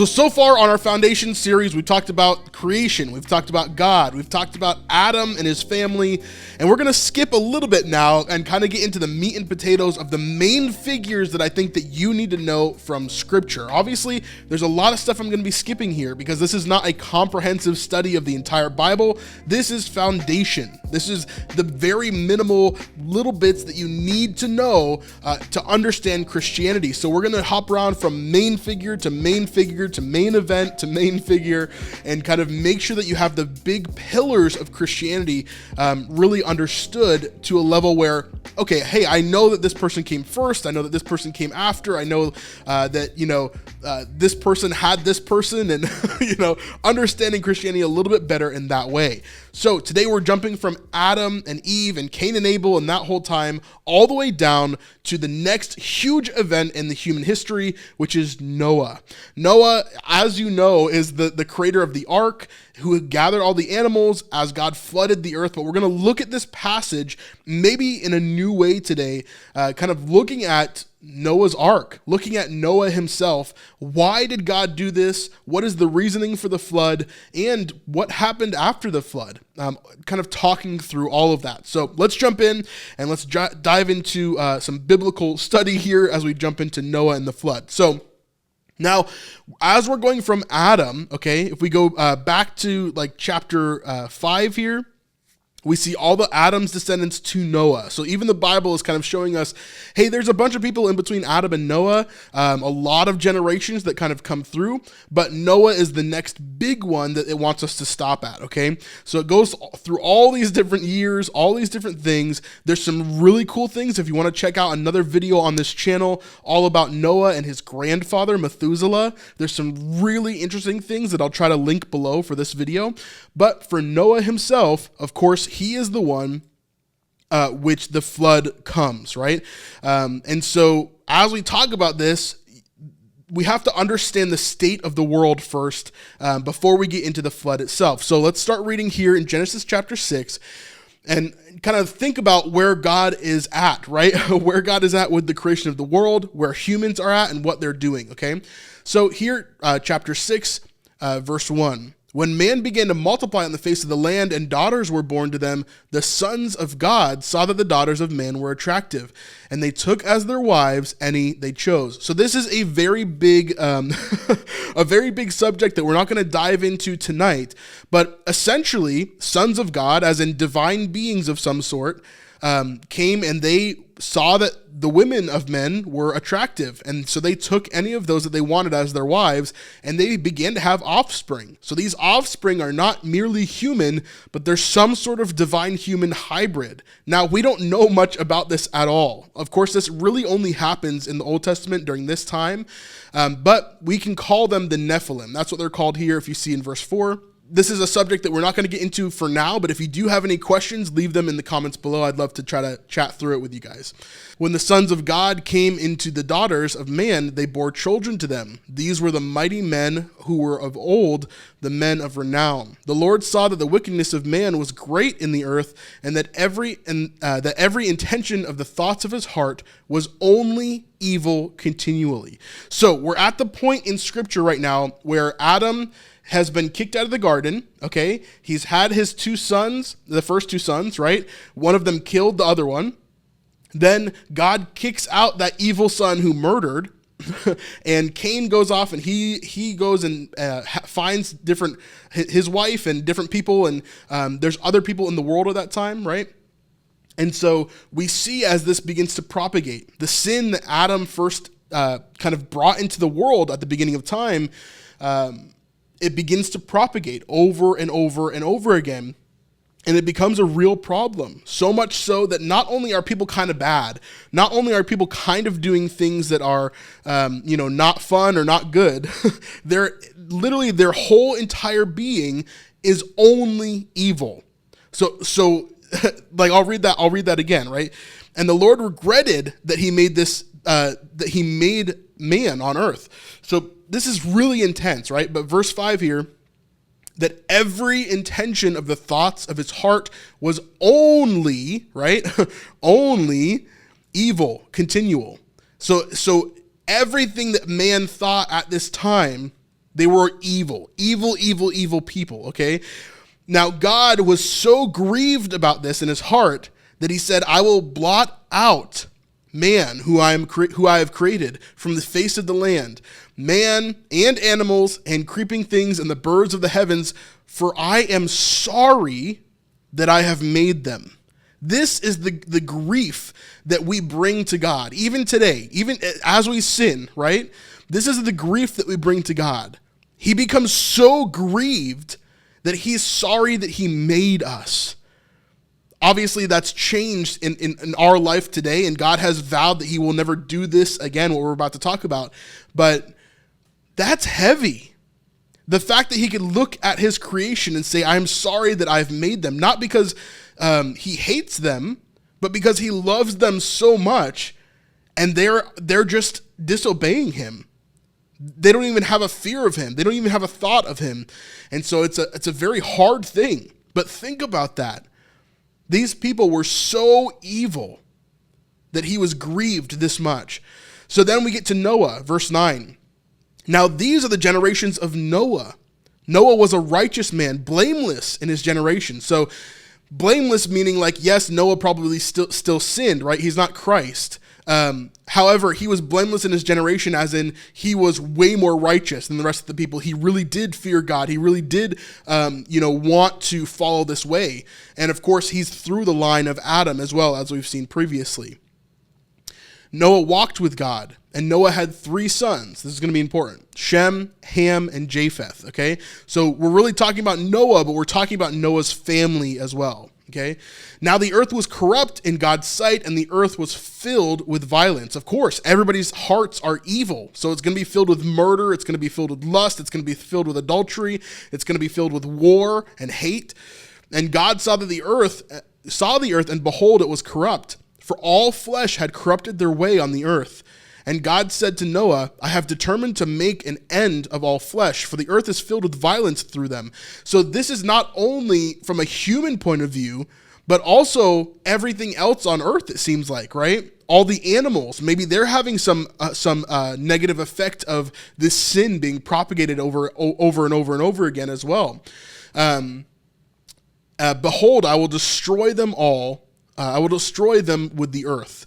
So far on our foundation series, we've talked about creation, we've talked about God, we've talked about Adam and his family, and we're going to skip a little bit now and kind of get into the meat and potatoes of the main figures that I think that you need to know from Scripture. Obviously, there's a lot of stuff I'm going to be skipping here because this is not a comprehensive study of the entire Bible. This is foundation. This is the very minimal little bits that you need to know to understand Christianity. So we're going to hop around from main figure to main figure to main event to main figure and kind of make sure that you have the big pillars of Christianity really understood to a level where, okay, hey, I know that this person came first. I know that this person came after. I know that, this person had this person and, understanding Christianity a little bit better in that way. So today we're jumping from Adam and Eve and Cain and Abel and that whole time all the way down to the next huge event in the human history, which is Noah. Noah, as you know, is the creator of the ark, who gathered all the animals as God flooded the earth. But we're going to look at this passage maybe in a new way today, kind of looking at Noah's ark, looking at Noah himself. Why did God do this? What is the reasoning for the flood? And what happened after the flood? Kind of talking through all of that. So let's jump in and let's dive into some biblical study here as we jump into Noah and the flood. So now, as we're going from Adam, okay, if we go back to like chapter 5 here, we see all the Adam's descendants to Noah. So even the Bible is kind of showing us, hey, there's a bunch of people in between Adam and Noah, a lot of generations that kind of come through, but Noah is the next big one that it wants us to stop at, okay? So it goes through all these different years, all these different things. There's some really cool things. If you want to check out another video on this channel all about Noah and his grandfather, Methuselah, there's some really interesting things that I'll try to link below for this video. But for Noah himself, of course, he is the one which the flood comes, right? And so as we talk about this, we have to understand the state of the world first before we get into the flood itself. So let's start reading here in Genesis chapter 6 and kind of think about where God is at, right? Where God is at with the creation of the world, where humans are at and what they're doing, okay? So here, chapter 6, verse 1. When man began to multiply on the face of the land and daughters were born to them, the sons of God saw that the daughters of man were attractive, and they took as their wives any they chose. So this is a very big, a very big subject that we're not going to dive into tonight. But essentially, sons of God, as in divine beings of some sort, came and they saw that the women of men were attractive. And so they took any of those that they wanted as their wives, and they began to have offspring. So these offspring are not merely human, but they're some sort of divine human hybrid. Now, we don't know much about this at all. Of course, this really only happens in the Old Testament during this time, but we can call them the Nephilim. That's what they're called here if you see in verse 4. This is a subject that we're not going to get into for now, but if you do have any questions, leave them in the comments below. I'd love to try to chat through it with you guys. When the sons of God came into the daughters of man, they bore children to them. These were the mighty men who were of old, the men of renown. The Lord saw that the wickedness of man was great in the earth, and that every intention of the thoughts of his heart was only evil continually. So we're at the point in Scripture right now where Adam has been kicked out of the garden, okay? He's had his two sons, the first two sons, right? One of them killed the other one. Then God kicks out that evil son who murdered, and Cain goes off and he goes and finds his wife and different people, and there's other people in the world at that time, right? And so we see as this begins to propagate, the sin that Adam first kind of brought into the world at the beginning of time, it begins to propagate over and over and over again, and it becomes a real problem. So much so that not only are people kind of bad, not only are people kind of doing things that are, not fun or not good, they're literally their whole entire being is only evil. So like I'll read that again, right? And the Lord regretted that he made that he made man on earth. So this is really intense, right? But verse 5 here, that every intention of the thoughts of his heart was only, right? Only evil, continual. So everything that man thought at this time, They were evil, evil people, okay? Now, God was so grieved about this in his heart that he said, I will blot out man who I have created from the face of the land, man and animals and creeping things and the birds of the heavens, for I am sorry that I have made them. This is the grief that we bring to God, even today, even as we sin, right? This is the grief that we bring to God. He becomes so grieved that he's sorry that he made us. Obviously, that's changed in our life today, and God has vowed that he will never do this again, what we're about to talk about. But that's heavy. The fact that he could look at his creation and say, I'm sorry that I've made them, not because he hates them, but because he loves them so much, and they're just disobeying him. They don't even have a fear of him. They don't even have a thought of him. And so it's a very hard thing. But think about that. These people were so evil that he was grieved this much. So then we get to Noah, verse 9. Now these are the generations of Noah. Noah was a righteous man, blameless in his generation. So blameless meaning like, yes, Noah probably still sinned, right? He's not Christ. However, he was blameless in his generation, as in he was way more righteous than the rest of the people. He really did fear God. He really did, want to follow this way. And of course, he's through the line of Adam as well, as we've seen previously. Noah walked with God, and Noah had 3 sons. This is going to be important: Shem, Ham, and Japheth, okay? So we're really talking about Noah, but we're talking about Noah's family as well, okay? Now the earth was corrupt in God's sight, and the earth was filled with violence. Of course, everybody's hearts are evil, so it's going to be filled with murder, it's going to be filled with lust, it's going to be filled with adultery, it's going to be filled with war and hate. And God saw the earth, and behold, it was corrupt. For all flesh had corrupted their way on the earth. And God said to Noah, I have determined to make an end of all flesh, for the earth is filled with violence through them. So this is not only from a human point of view, but also everything else on earth, it seems like, right? All the animals, maybe they're having some negative effect of this sin being propagated over and over again as well. Behold, I will destroy them all. I will destroy them with the earth.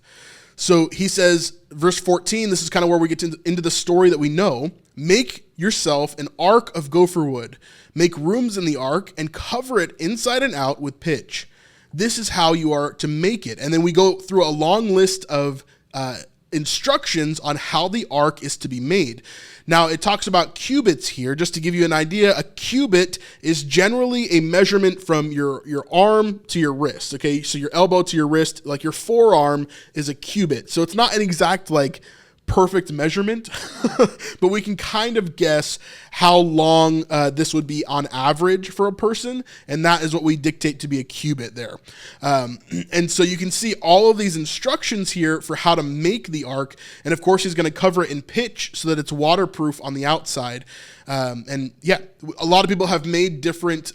So he says, verse 14, this is kind of where we get into the story that we know. Make yourself an ark of gopher wood. Make rooms in the ark and cover it inside and out with pitch. This is how you are to make it. And then we go through a long list of instructions on how the ark is to be made. Now, it talks about cubits here. Just to give you an idea, a cubit is generally a measurement from your arm to your wrist, okay? So your elbow to your wrist, like your forearm is a cubit. So it's not an exact, perfect measurement, but we can kind of guess how long this would be on average for a person, and that is what we dictate to be a cubit there. And so you can see all of these instructions here for how to make the ark, and of course he's going to cover it in pitch so that it's waterproof on the outside. And yeah, a lot of people have made different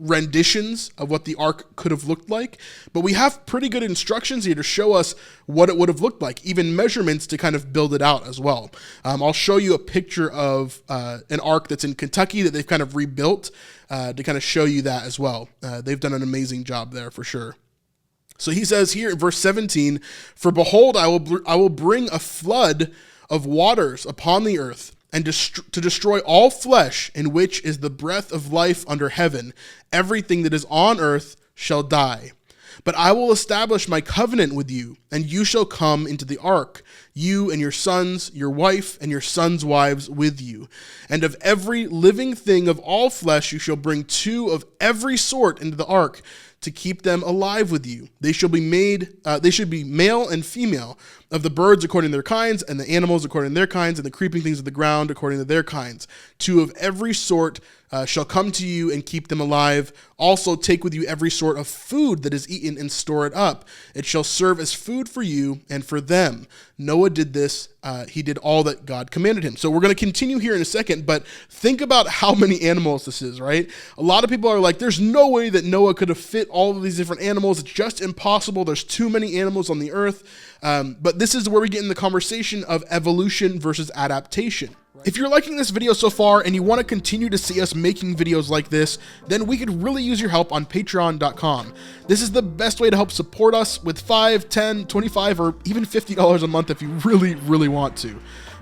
renditions of what the ark could have looked like, but we have pretty good instructions here to show us what it would have looked like, even measurements to kind of build it out as well. I'll show you a picture of an ark that's in Kentucky that they've kind of rebuilt to kind of show you that as well. They've done an amazing job there for sure. So he says here in verse 17, for behold, I will bring a flood of waters upon the earth, and to destroy all flesh, in which is the breath of life under heaven. Everything that is on earth shall die. But I will establish my covenant with you, and you shall come into the ark, you and your sons, your wife, and your sons' wives with you. And of every living thing of all flesh you shall bring 2 of every sort into the ark, to keep them alive with you. They shall be male and female, of the birds according to their kinds, and the animals according to their kinds, and the creeping things of the ground according to their kinds. 2 of every sort shall come to you and keep them alive. Also take with you every sort of food that is eaten and store it up. It shall serve as food for you and for them. Noah did this. He did all that God commanded him. So we're going to continue here in a second, but think about how many animals this is, right? A lot of people are like, there's no way that Noah could have fit all of these different animals. It's just impossible. There's too many animals on the earth. But this is where we get in the conversation of evolution versus adaptation, If you're liking this video so far and you want to continue to see us making videos like this, then we could really use your help on patreon.com. This is the best way to help support us with $5, $10, $25, or even $50 a month if you really want to.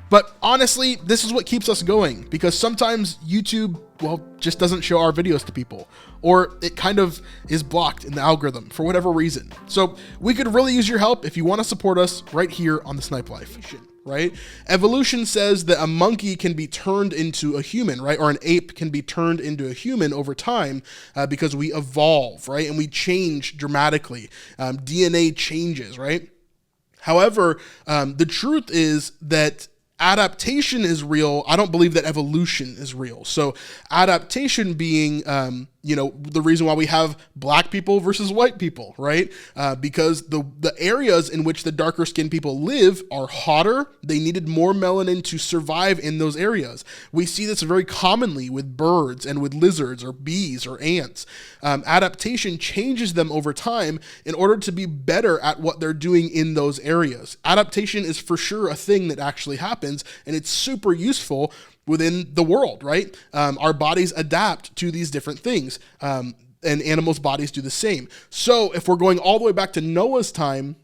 But honestly, this is what keeps us going, because sometimes YouTube, well, just doesn't show our videos to people, or it kind of is blocked in the algorithm for whatever reason. So we could really use your help if you want to support us right here on The Snipe Life. Right? Evolution says that a monkey can be turned into a human, right? Or an ape can be turned into a human over time because we evolve, right? And we change dramatically. DNA changes, right? However, the truth is that adaptation is real. I don't believe that evolution is real. So adaptation being, the reason why we have black people versus white people, right? Because the areas in which the darker skinned people live are hotter. They needed more melanin to survive in those areas. We see this very commonly with birds and with lizards or bees or ants. Adaptation changes them over time in order to be better at what they're doing in those areas. Adaptation is for sure a thing that actually happens, and it's super useful within the world, right? Our bodies adapt to these different things, and animals' bodies do the same. So if we're going all the way back to Noah's time,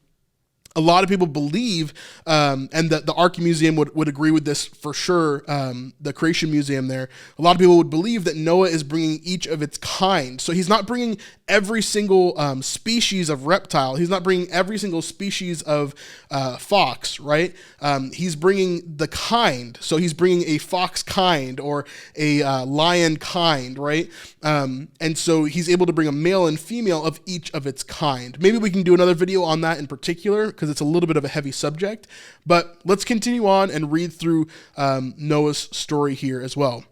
a lot of people believe, and the Ark Museum would agree with this for sure, the Creation Museum there, a lot of people would believe that Noah is bringing each of its kind. So he's not bringing every single species of reptile. He's not bringing every single species of fox, right? He's bringing the kind. So he's bringing a fox kind or a lion kind, right? And so he's able to bring a male and female of each of its kind. Maybe we can do another video on that in particular, because it's a little bit of a heavy subject, but let's continue on and read through Noah's story here as well.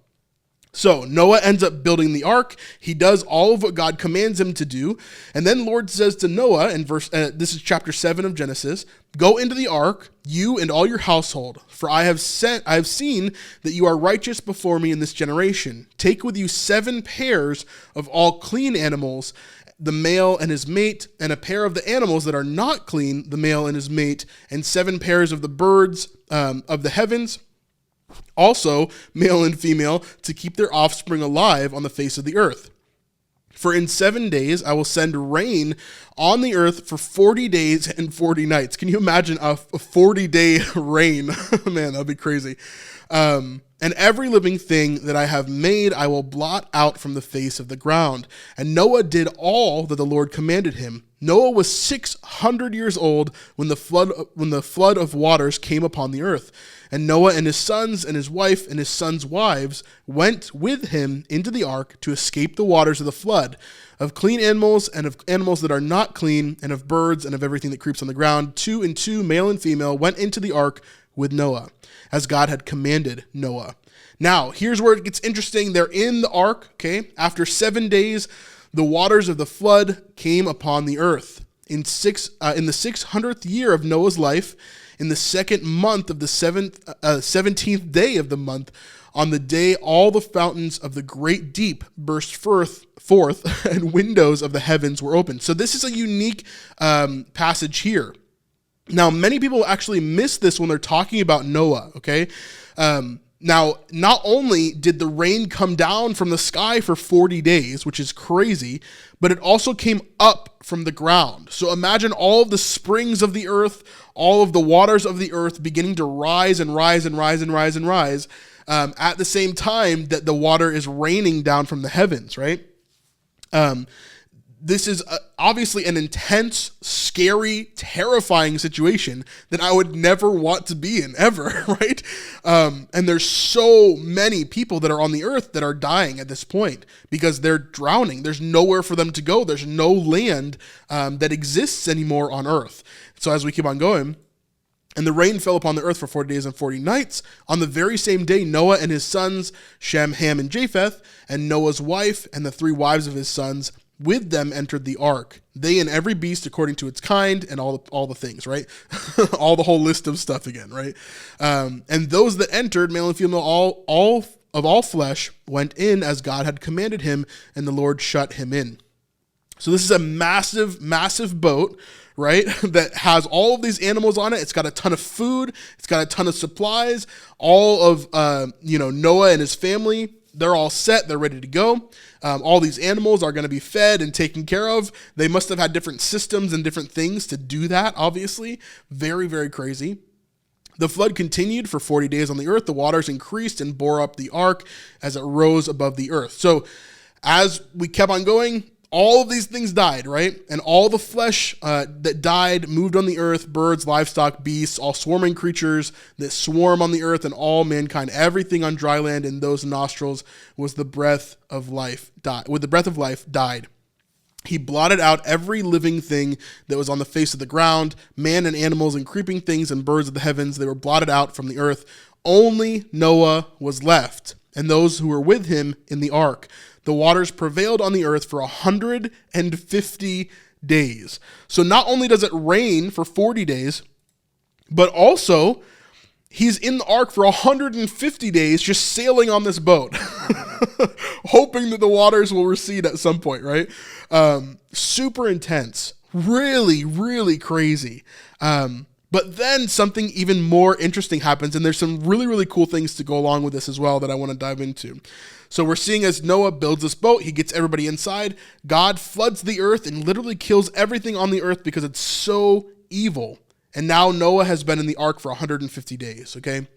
So Noah ends up building the ark. He does all of what God commands him to do. And then Lord says to Noah in this is chapter 7 of Genesis, "Go into the ark, you and all your household, for I have seen that you are righteous before me in this generation. Take with you 7 pairs of all clean animals, the male and his mate, and a pair of the animals that are not clean, the male and his mate, and 7 pairs of the birds of the heavens, also male and female, to keep their offspring alive on the face of the earth. For in 7 days I will send rain on the earth for 40 days and 40 nights." Can you imagine a 40-day rain? Man, that'd be crazy. "And every living thing that I have made I will blot out from the face of the ground." And Noah did all that the Lord commanded him. Noah was 600 years old when the flood of waters came upon the earth. And Noah and his sons and his wife and his sons' wives went with him into the ark to escape the waters of the flood. Of clean animals and of animals that are not clean, and of birds and of everything that creeps on the ground, 2 and 2, male and female, went into the ark with Noah, as God had commanded Noah. Now, here's where it gets interesting. They're in the ark, okay? After 7 days, the waters of the flood came upon the earth. In the 600th year of Noah's life, in the 2nd month of the 17th day of the month, on the day all the fountains of the great deep burst forth and windows of the heavens were opened. So this is a unique passage here. Now, many people actually miss this when they're talking about Noah, okay? Now, not only did the rain come down from the sky for 40 days, which is crazy, but it also came up from the ground. So imagine all of the springs of the earth, all of the waters of the earth beginning to rise and rise and rise and rise and rise at the same time that the water is raining down from the heavens, right? This is obviously an intense, scary, terrifying situation that I would never want to be in, ever, right? And there's so many people that are on the earth that are dying at this point because they're drowning. There's nowhere for them to go. There's no land that exists anymore on earth. So as we keep on going, "And the rain fell upon the earth for 40 days and 40 nights. On the very same day, Noah and his sons, Shem, Ham, and Japheth, and Noah's wife and the 3 wives of his sons, with them entered the ark, they and every beast according to its kind," and all the things, right? All the whole list of stuff again, right? "And those that entered, male and female, all of all flesh, went in as God had commanded him, and the Lord shut him in." So this is a massive, massive boat, right? That has all of these animals on it. It's got a ton of food. It's got a ton of supplies. All of, Noah and his family, they're all set. They're ready to go. All these animals are going to be fed and taken care of. They must have had different systems and different things to do that, obviously. Very, very crazy. The flood continued for 40 days on the earth. The waters increased and bore up the ark as it rose above the earth. So as we kept on going, all of these things died, right? And all the flesh that died moved on the earth, birds, livestock, beasts, all swarming creatures that swarm on the earth, and all mankind. Everything on dry land in those nostrils was the breath of life died. He blotted out every living thing that was on the face of the ground, man and animals and creeping things and birds of the heavens. They were blotted out from the earth. Only Noah was left, and those who were with him in the ark. The waters prevailed on the earth for 150 days. So not only does it rain for 40 days, but also he's in the ark for 150 days just sailing on this boat, hoping that the waters will recede at some point, right? Super intense, really, really crazy. But then something even more interesting happens, and there's some really, really cool things to go along with this as well that I want to dive into. So we're seeing as Noah builds this boat, he gets everybody inside. God floods the earth and literally kills everything on the earth because it's so evil. And now Noah has been in the ark for 150 days, okay?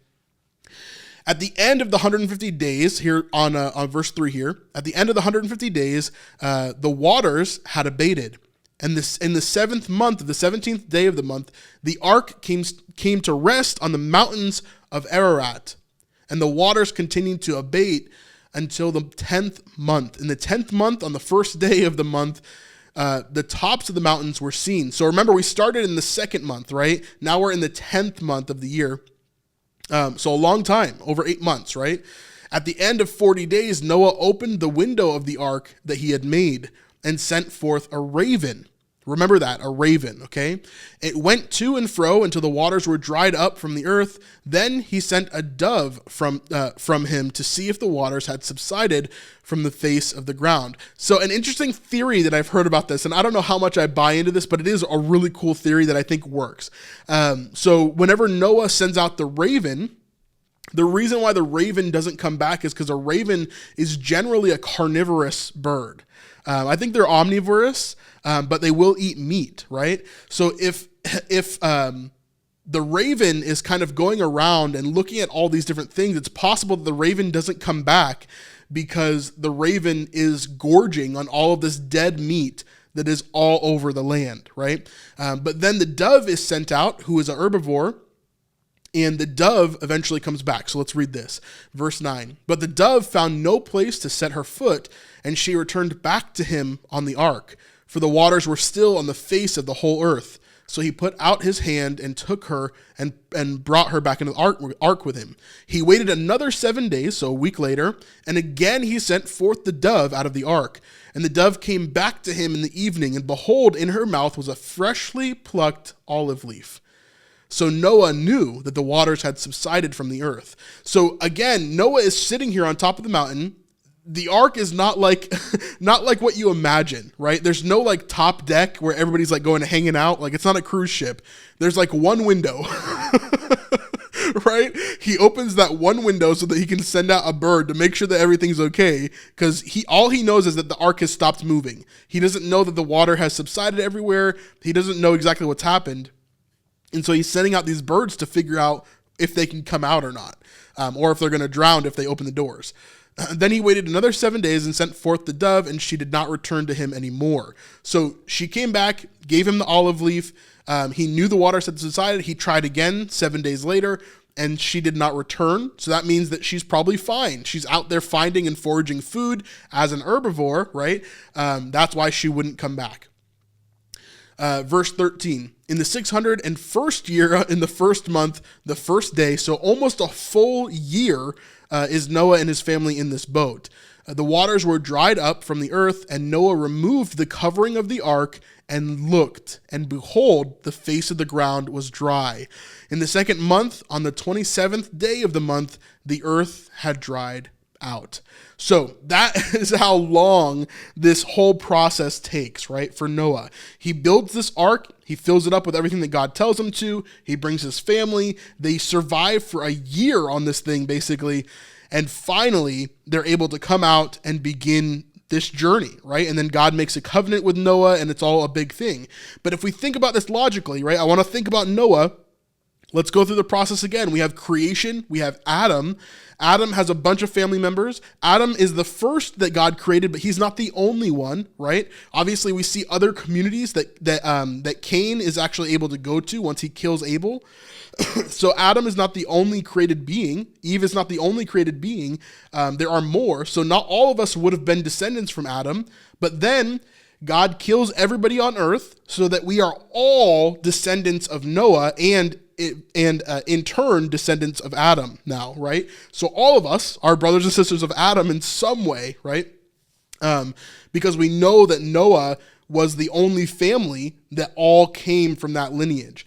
At the end of the 150 days, here on verse 3 here, at the end of the 150 days, the waters had abated. And this in the 7th month, of the 17th day of the month, the ark came to rest on the mountains of Ararat. And the waters continued to abate until the 10th month. In the 10th month, on the first day of the month, the tops of the mountains were seen. So remember, we started in the 2nd month, right? Now we're in the 10th month of the year. So a long time, over 8 months, right? At the end of 40 days, Noah opened the window of the ark that he had made and sent forth a raven. Remember that, a raven, okay? It went to and fro until the waters were dried up from the earth. Then he sent a dove from him to see if the waters had subsided from the face of the ground. So an interesting theory that I've heard about this, and I don't know how much I buy into this, but it is a really cool theory that I think works. So whenever Noah sends out the raven, the reason why the raven doesn't come back is because a raven is generally a carnivorous bird. I think they're omnivorous, but they will eat meat, right? So if the raven is kind of going around and looking at all these different things, it's possible that the raven doesn't come back because the raven is gorging on all of this dead meat that is all over the land, right? But then the dove is sent out, who is an herbivore, and the dove eventually comes back. So let's read this. Verse 9. But the dove found no place to set her foot, and she returned back to him on the ark, for the waters were still on the face of the whole earth. So he put out his hand and took her and brought her back into the ark with him. He waited another 7 days, so a week later, and again he sent forth the dove out of the ark. And the dove came back to him in the evening, and behold, in her mouth was a freshly plucked olive leaf. So Noah knew that the waters had subsided from the earth. So again, Noah is sitting here on top of the mountain. The ark is not like what you imagine, right? There's no like top deck where everybody's like going to hanging out. Like it's not a cruise ship. There's like one window, right? He opens that one window so that he can send out a bird to make sure that everything's okay. Because all he knows is that the ark has stopped moving. He doesn't know that the water has subsided everywhere. He doesn't know exactly what's happened. And so he's sending out these birds to figure out if they can come out or not, or if they're going to drown if they open the doors. Then he waited another 7 days and sent forth the dove, and she did not return to him anymore. So she came back, gave him the olive leaf. He knew the waters had subsided. He tried again 7 days later, and she did not return. So that means that she's probably fine. She's out there finding and foraging food as an herbivore, right? That's why she wouldn't come back. Verse 13, in the 601st year, in the 1st month, the 1st day, so almost a full year, is Noah and his family in this boat. The waters were dried up from the earth, and Noah removed the covering of the ark and looked, and behold, the face of the ground was dry. In the 2nd month, on the 27th day of the month, the earth had dried out. So that is how long this whole process takes, right? For Noah. He builds this ark. He fills it up with everything that God tells him to. He brings his family. They survive for a year on this thing, basically. And finally, they're able to come out and begin this journey, right? And then God makes a covenant with Noah, and it's all a big thing. But if we think about this logically, right? I want to think about Noah. Let's go through the process again. We have creation. We have Adam. Adam has a bunch of family members. Adam is the first that God created, but he's not the only one, right? Obviously, we see other communities that Cain is actually able to go to once he kills Abel. So Adam is not the only created being. Eve is not the only created being. There are more. So not all of us would have been descendants from Adam, but then God kills everybody on earth so that we are all descendants of Noah and in turn descendants of Adam now, right? So all of us are brothers and sisters of Adam in some way, right? Because we know that Noah was the only family that all came from that lineage.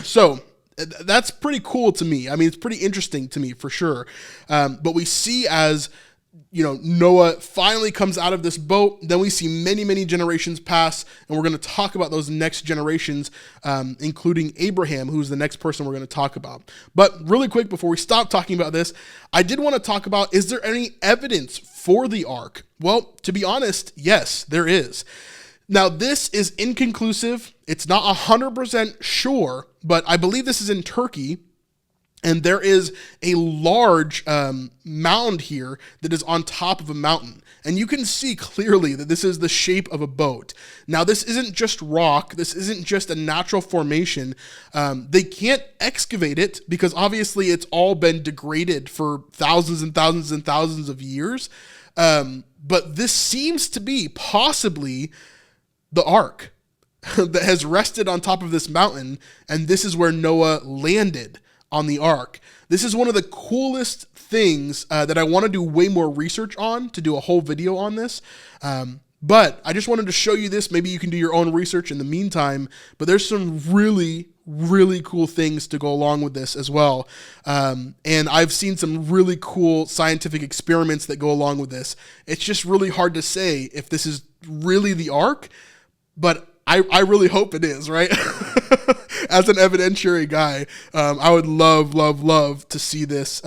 So that's pretty cool to me. I mean, it's pretty interesting to me for sure. But we see as Noah finally comes out of this boat. Then we see many, many generations pass, and we're going to talk about those next generations, including Abraham, who's the next person we're going to talk about. But really quick, before we stop talking about this, I did want to talk about, is there any evidence for the ark? Well, to be honest, yes, there is. Now, this is inconclusive. It's not 100% sure, but I believe this is in Turkey. And there is a large mound here that is on top of a mountain. And you can see clearly that this is the shape of a boat. Now, this isn't just rock. This isn't just a natural formation. They can't excavate it because obviously it's all been degraded for thousands and thousands and thousands of years. But this seems to be possibly the ark that has rested on top of this mountain. And this is where Noah landed on the ark. This is one of the coolest things that I want to do way more research on, to do a whole video on this. But I just wanted to show you this. Maybe you can do your own research in the meantime, but there's some really, really cool things to go along with this as well. And I've seen some really cool scientific experiments that go along with this. It's just really hard to say if this is really the ark, but I really hope it is, right? As an evidentiary guy, I would love to see this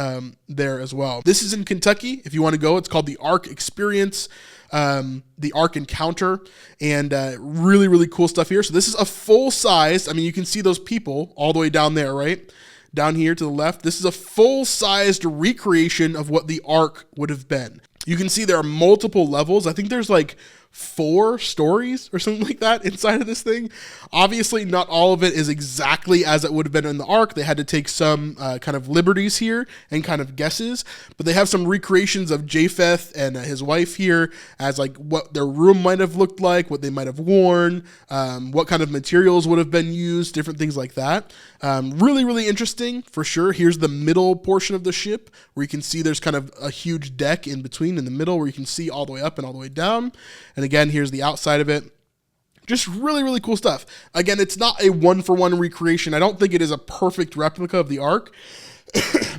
there as well. This is in Kentucky. If you want to go, it's called the Ark Experience, the Ark Encounter, and really, really cool stuff here. So this is a full size. I mean, you can see those people all the way down there, right? Down here to the left. This is a full-sized recreation of what the Ark would have been. You can see there are multiple levels. I think there's like 4 stories or something like that inside of this thing. Obviously, not all of it is exactly as it would have been in the ark. They had to take some kind of liberties here and kind of guesses, but they have some recreations of Japheth and his wife here as like what their room might have looked like, what they might have worn, what kind of materials would have been used, different things like that. Really, really interesting for sure. Here's the middle portion of the ship where you can see there's kind of a huge deck in between in the middle where you can see all the way up and all the way down. And again, here's the outside of it. Just really, really cool stuff. Again, it's not a one-for-one recreation. I don't think it is a perfect replica of the ark,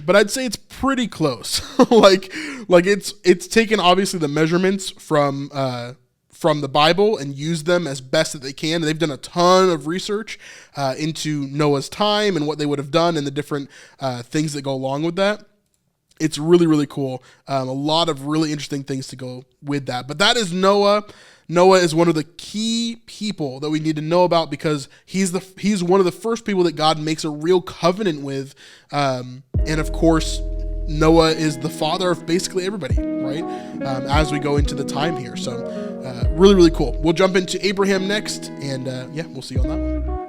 but I'd say it's pretty close. like it's taken obviously the measurements from the Bible and used them as best that they can. And they've done a ton of research into Noah's time and what they would have done and the different things that go along with that. It's really, really cool. A lot of really interesting things to go with that. But that is Noah. Noah is one of the key people that we need to know about because he's one of the first people that God makes a real covenant with. And of course, Noah is the father of basically everybody, right? As we go into the time here. So really, really cool. We'll jump into Abraham next. And we'll see you on that one.